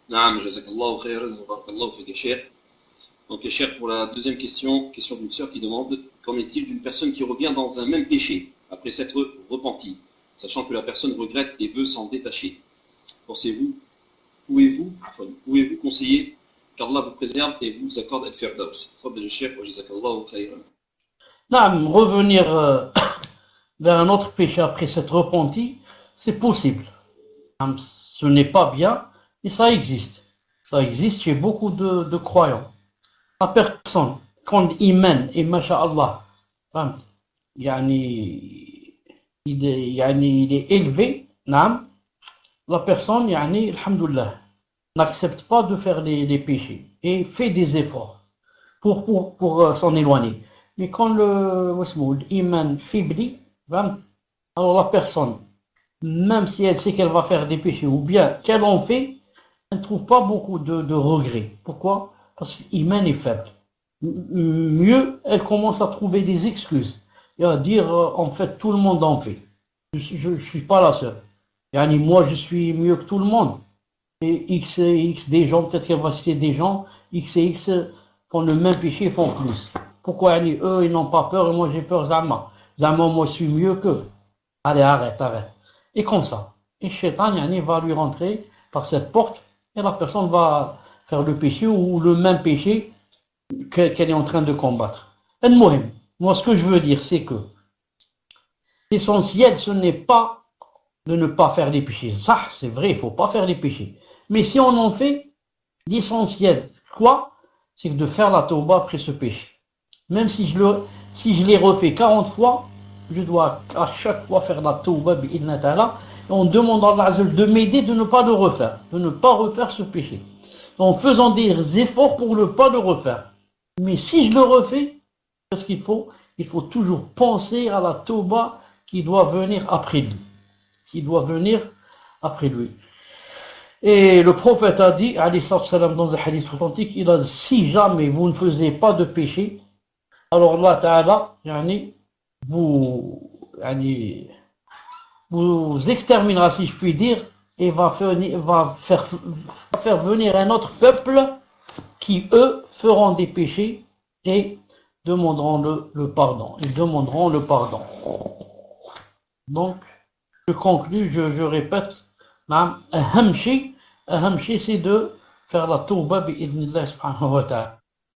Naam, jazakallahu khairan, wa barakallahu fik ya Cheikh. Donc, ya Cheikh, pour la deuxième question, question d'une sœur qui demande qu'en est-il d'une personne qui revient dans un même péché après s'être repentie, sachant que la personne regrette et veut s'en détacher. Pensez-vous, pouvez-vous conseiller qu'Allah vous préserve et vous accorde al-firdaus. Tfaddal ya Cheikh, wa jazakallahu khairan. Non, revenir vers un autre péché après s'être repenti, c'est possible. Ce n'est pas bien, mais ça existe. Ça existe chez beaucoup de croyants. La personne, quand il mène, et masha'Allah, yani, il est élevé, naam, la personne, yani, alhamdoulilah, n'accepte pas de faire les péchés et fait des efforts pour s'en éloigner. Mais quand l'iman faiblit, alors la personne, même si elle sait qu'elle va faire des péchés ou bien qu'elle en fait, elle ne trouve pas beaucoup de regrets. Pourquoi? Parce que l'iman est faible. Mieux, elle commence à trouver des excuses et à dire en fait tout le monde en fait. Je ne suis pas la seule. Yani, moi je suis mieux que tout le monde. Et X des gens, peut-être qu'elle va citer des gens, X et X font le même péché, font plus. Pourquoi yani, eux ils n'ont pas peur et moi j'ai peur Zama? Zama, moi je suis mieux qu'eux. Allez, arrête. Et comme ça. Et Shaitan yani, va lui rentrer par cette porte et la personne va faire le péché ou le même péché qu'elle est en train de combattre. Moi, ce que je veux dire, c'est que l'essentiel, ce n'est pas de ne pas faire les péchés. Ça, c'est vrai, il ne faut pas faire les péchés. Mais si on en fait, l'essentiel, quoi? C'est de faire la tauba après ce péché. Même si je l'ai refait 40 fois, je dois à chaque fois faire la tauba, et on demande à Allah de m'aider de ne pas le refaire, de ne pas refaire ce péché. En faisant des efforts pour ne pas le refaire. Mais si je le refais, qu'est-ce qu'il faut? Il faut toujours penser à la tauba qui doit venir après lui. Qui doit venir après lui. Et le prophète a dit, alayhi salam, dans un hadith authentique, il a dit, si jamais vous ne faisiez pas de péché, alors Allah Ta'ala, yani, yani, vous exterminera, si je puis dire, et va faire venir un autre peuple qui, eux, feront des péchés et demanderont le pardon. Ils demanderont le pardon. Donc, je conclus, je répète, Ahamshi, c'est de faire la tauba bi'idnillah subhanahu wa ta'ala.